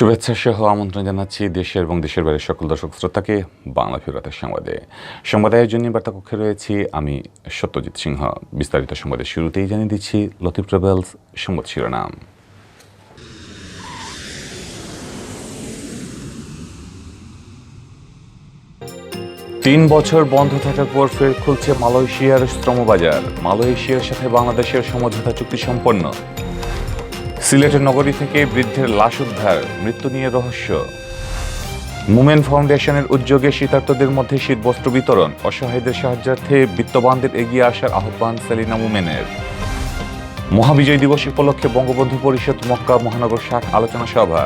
শুভেচ্ছা সহ আমন্ত্রণ জানাচ্ছি দেশের এবং দেশের বাইরের সকল দর্শক শ্রোতাকে বাংলা ফিরাতের সংবাদে আয়োজনে বার্তা কক্ষে রয়েছি আমি সত্যজিৎ সিংহ। বিস্তারিত সংবাদের শুরুতেই জানিয়ে দিচ্ছি লতিফ ট্রাভেলস সংবাদ শিরোনাম। তিন বছর বন্ধ থাকার পর ফের খুলছে মালয়েশিয়ার শ্রমবাজার। মালয়েশিয়ার সাথে বাংলাদেশের সমঝোতা চুক্তি সম্পন্ন। সিলেটের নগরী থেকে বৃদ্ধের লাশ উদ্ধার, মৃত্যু নিয়ে রহস্য। মুমেন ফাউন্ডেশনের উদ্যোগে শীতার্তদের মধ্যে শীতবস্ত্র বিতরণ, অসহায়দের সাহায্যার্থে বিত্তবানদের এগিয়ে আসার আহ্বান সেলিনা মুমেনের। মহাবিজয় দিবস উপলক্ষে বঙ্গবন্ধু পরিষদ মক্কা মহানগর শাখ আলোচনা সভা।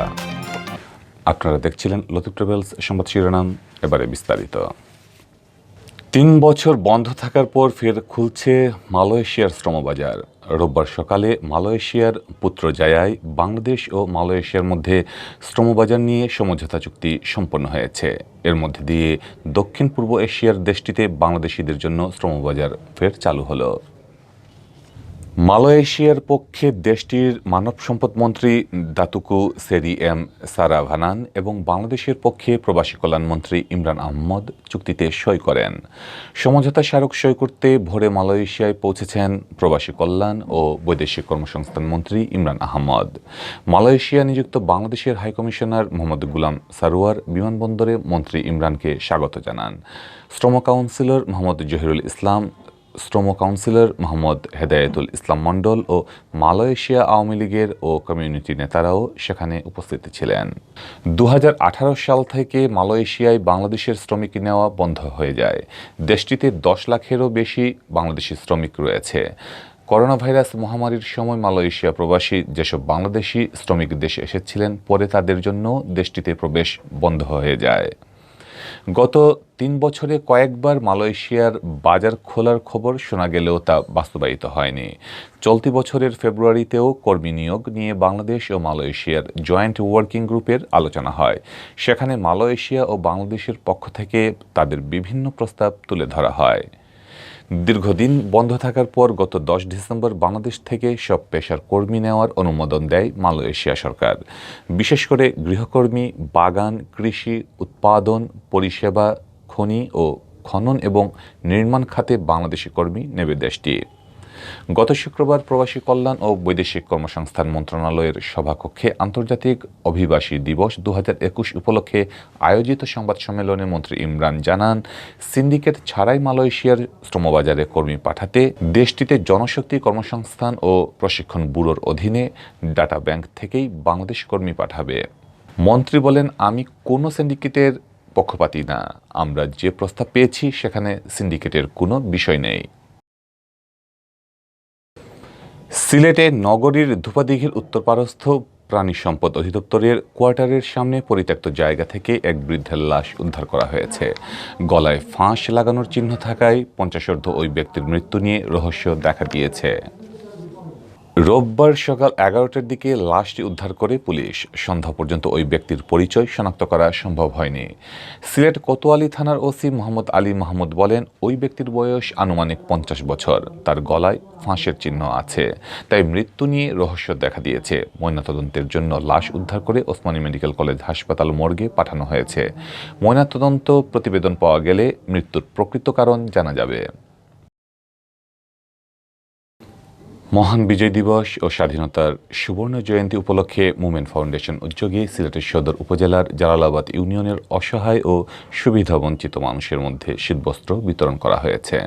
আপনারা দেখছিলেন লতিফ ট্রাভেলস সংবাদ শিরোনাম, এবারে বিস্তারিত। ৩ বছর বন্ধ থাকার পর ফের খুলছে মালয়েশিয়ার শ্রমবাজার। রোববার সকালে মালয়েশিয়ার পুত্রজায়ায় বাংলাদেশ ও মালয়েশিয়ার মধ্যে শ্রমবাজার নিয়ে সমঝোতা চুক্তি সম্পন্ন হয়েছে। এর মধ্যে দিয়ে দক্ষিণ পূর্ব এশিয়ার দেশটিতে বাংলাদেশিদের জন্য শ্রমবাজার ফের চালু হলো। মালয়েশিয়ার পক্ষে দেশটির মানব সম্পদ মন্ত্রী দাতুকু সেরি এম সারাভানান এবং বাংলাদেশের পক্ষে প্রবাসী কল্যাণ মন্ত্রী ইমরান আহমদ চুক্তিতে সই করেন। সমঝোতা স্মারক সই করতে ভোরে মালয়েশিয়ায় পৌঁছেছেন প্রবাসী কল্যাণ ও বৈদেশিক কর্মসংস্থান মন্ত্রী ইমরান আহমদ। মালয়েশিয়া নিযুক্ত বাংলাদেশের হাইকমিশনার মোহাম্মদ গুলাম সারোয়ার বিমানবন্দরে মন্ত্রী ইমরানকে স্বাগত জানান। শ্রম কাউন্সিলর মোহাম্মদ জহিরুল ইসলাম, শ্রম কাউন্সিলর মোহাম্মদ হেদায়েতুল ইসলাম মণ্ডল ও মালয়েশিয়া আওয়ামী লীগের ও কমিউনিটি নেতারাও সেখানে উপস্থিত ছিলেন। ২০১৮ সাল থেকে মালয়েশিয়ায় বাংলাদেশের শ্রমিক নেওয়া বন্ধ হয়ে যায়। দেশটিতে ১০ লাখেরও বেশি বাংলাদেশি শ্রমিক রয়েছে। করোনা ভাইরাস মহামারীর সময় মালয়েশিয়া প্রবাসী যেসব বাংলাদেশি শ্রমিক দেশে এসেছিলেন, পরে তাদের জন্য দেশটিতে প্রবেশ বন্ধ হয়ে যায়। গত ৩ বছরে কয়েকবার মালয়েশিয়ার বাজার খোলার খবর শোনা গেলেও তা বাস্তবায়িত হয়নি। চলতি বছরের ফেব্রুয়ারিতেও কর্মী নিয়োগ নিয়ে বাংলাদেশ ও মালয়েশিয়ার জয়েন্ট ওয়ার্কিং গ্রুপের আলোচনা হয়। সেখানে মালয়েশিয়া ও বাংলাদেশের পক্ষ থেকে তাদের বিভিন্ন প্রস্তাব তুলে ধরা হয়। দীর্ঘদিন বন্ধ থাকার পর গত ১০ ডিসেম্বর বাংলাদেশ থেকে সব পেশার কর্মী নেওয়ার অনুমোদন দেয় মালয়েশিয়া সরকার। বিশেষ করে গৃহকর্মী, বাগান, কৃষি, উৎপাদন, পরিষেবা, খনি ও খনন এবং নির্মাণ খাতে বাংলাদেশি কর্মী নেবে দেশটি। গত শুক্রবার প্রবাসী কল্যাণ ও বৈদেশিক কর্মসংস্থান মন্ত্রণালয়ের সভাকক্ষে আন্তর্জাতিক অভিবাসী দিবস ২০২১ উপলক্ষে আয়োজিত সংবাদ সম্মেলনে মন্ত্রী ইমরান জানান, সিন্ডিকেট ছাড়াই মালয়েশিয়ার শ্রমবাজারে কর্মী পাঠাতে দেশটিতে জনশক্তি কর্মসংস্থান ও প্রশিক্ষণ ব্যুরোর অধীনে ডাটা ব্যাংক থেকেই বাংলাদেশ কর্মী পাঠাবে। মন্ত্রী বলেন, আমি কোনো সিন্ডিকেটের পক্ষপাতী না। আমরা যে প্রস্তাব পেয়েছি সেখানে সিন্ডিকেটের কোনো বিষয় নেই। সিলেটে নগরীর ধূপাদিঘির উত্তরপাড়স্থ প্রাণী সম্পদ অধিদপ্তরের কোয়ার্টারের সামনে পরিত্যক্ত জায়গা থেকে এক বৃদ্ধের লাশ উদ্ধার করা হয়েছে। গলায় ফাঁস লাগানোর চিহ্ন থাকায় ৫০ঊর্ধ্ব ওই ব্যক্তির মৃত্যু নিয়ে রহস্য দেখা দিয়েছে। রোববার সকাল ১১টার দিকে লাশটি উদ্ধার করে পুলিশ। সন্ধ্যা পর্যন্ত ওই ব্যক্তির পরিচয় শনাক্ত করা সম্ভব হয়নি। সিলেট কোতোয়ালি থানার ওসি মোহাম্মদ আলী মাহমুদ বলেন, ওই ব্যক্তির বয়স আনুমানিক ৫০ বছর। তার গলায় ফাঁসের চিহ্ন আছে, তাই মৃত্যু নিয়ে রহস্য দেখা দিয়েছে। ময়নাতদন্তের জন্য লাশ উদ্ধার করে ওসমানী মেডিকেল কলেজ হাসপাতাল মর্গে পাঠানো হয়েছে। ময়নাতদন্ত প্রতিবেদন পাওয়া গেলে মৃত্যুর প্রকৃত কারণ জানা যাবে। মহান বিজয় দিবস ও স্বাধীনতার সুবর্ণ জয়ন্তী উপলক্ষে মুমেন ফাউন্ডেশন উদ্যোগে সিলেটের সদর উপজেলার জালালাবাদ ইউনিয়নের অসহায় ও সুবিধাবঞ্চিত মানুষের মধ্যে শীতবস্ত্র বিতরণ করা হয়েছে।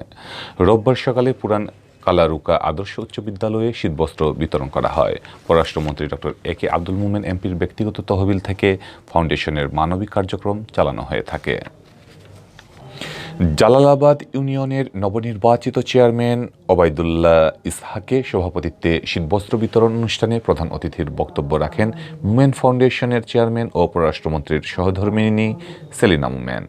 রোববার সকালে পুরান কালারুকা আদর্শ উচ্চ বিদ্যালয়ে শীতবস্ত্র বিতরণ করা হয়। পররাষ্ট্রমন্ত্রী ডক্টর এ.কে আব্দুল মোমেন এমপির ব্যক্তিগত তহবিল থেকে ফাউন্ডেশনের মানবিক কার্যক্রম চালানো হয়ে থাকে। জালালাবাদ ইউনিয়নের নবনির্বাচিত চেয়ারম্যান ওবায়দুল্লাহ ইসহাকে সভাপতিত্বে শীতবস্ত্র বিতরণ অনুষ্ঠানে প্রধান অতিথির বক্তব্য রাখেন মুমেন ফাউন্ডেশনের চেয়ারম্যান ও পররাষ্ট্রমন্ত্রীর সহধর্মিণী সেলিনা মুমেন।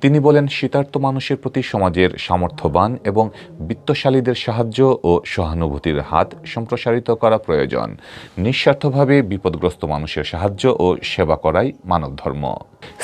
তিনি বলেন, শীতার্ত মানুষের প্রতি সমাজের সামর্থ্যবান এবং বিত্তশালীদের সাহায্য ও সহানুভূতির হাত সম্প্রসারিত করা প্রয়োজন। নিঃস্বার্থভাবে বিপদগ্রস্ত মানুষের সাহায্য ও সেবা করাই মানবধর্ম।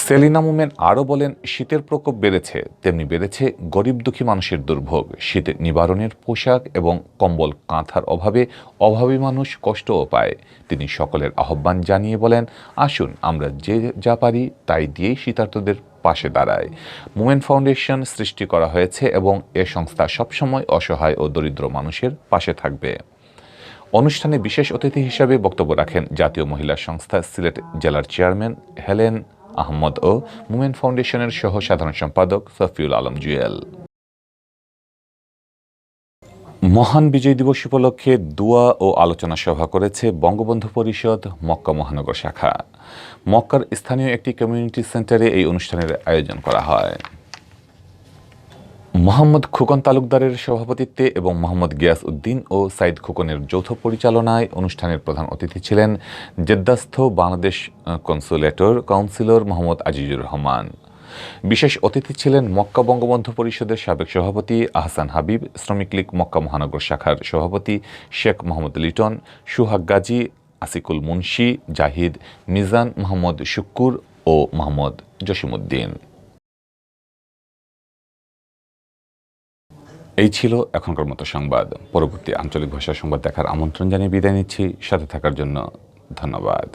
সেলিনা মোমেন আরও বলেন, শীতের প্রকোপ বেড়েছে, তেমনি বেড়েছে গরিব দুঃখী মানুষের দুর্ভোগ। শীত নিবারণের পোশাক এবং কম্বল কাঁথার অভাবে অভাবী মানুষ কষ্টও পায়। তিনি সকলের আহ্বান জানিয়ে বলেন, আসুন আমরা যে যা পারি তাই দিয়েই শীতার্তদের পাশে দাঁড়ায়। মোমেন ফাউন্ডেশন সৃষ্টি করা হয়েছে এবং এ সংস্থা সবসময় অসহায় ও দরিদ্র মানুষের পাশে থাকবে। অনুষ্ঠানে বিশেষ অতিথি হিসাবে বক্তব্য রাখেন জাতীয় মহিলা সংস্থা সিলেট জেলার চেয়ারম্যান হেলেন আহমদ ও মোমেন ফাউন্ডেশনের সহ সাধারণ সম্পাদক সফিউল আলম জুয়েল। মহান বিজয় দিবস উপলক্ষে দোয়া ও আলোচনা সভা করেছে বঙ্গবন্ধু পরিষদ মক্কা মহানগর শাখা। মক্কার স্থানীয় একটি কমিউনিটি সেন্টারে এই অনুষ্ঠানের আয়োজন করা হয়। মোহাম্মদ খোকন তালুকদারের সভাপতিত্বে এবং মোহাম্মদ গিয়াস উদ্দিন ও সাইদ খোকনের যৌথ পরিচালনায় অনুষ্ঠানের প্রধান অতিথি ছিলেন জেদ্দাস্থ বাংলাদেশ কনসুলেটর কাউন্সিলর মোহাম্মদ আজিজুর রহমান। বিশেষ অতিথি ছিলেন মক্কা বঙ্গবন্ধু পরিষদের সাবেক সভাপতি আহসান হাবিব, শ্রমিক লীগ মক্কা মহানগর শাখার সভাপতি শেখ মোহাম্মদ লিটন, সুহাগ গাজী, আসিকুল মুন্সি, জাহিদ, মিজান, মোহাম্মদ শুক্কুর ও মোহাম্মদ জসিমউদ্দিন। এই ছিল এখনকার মতো সংবাদ। পরবর্তী আঞ্চলিক ভাষার সংবাদ দেখার আমন্ত্রণ জানিয়ে বিদায় নিচ্ছি। সাথে থাকার জন্য ধন্যবাদ।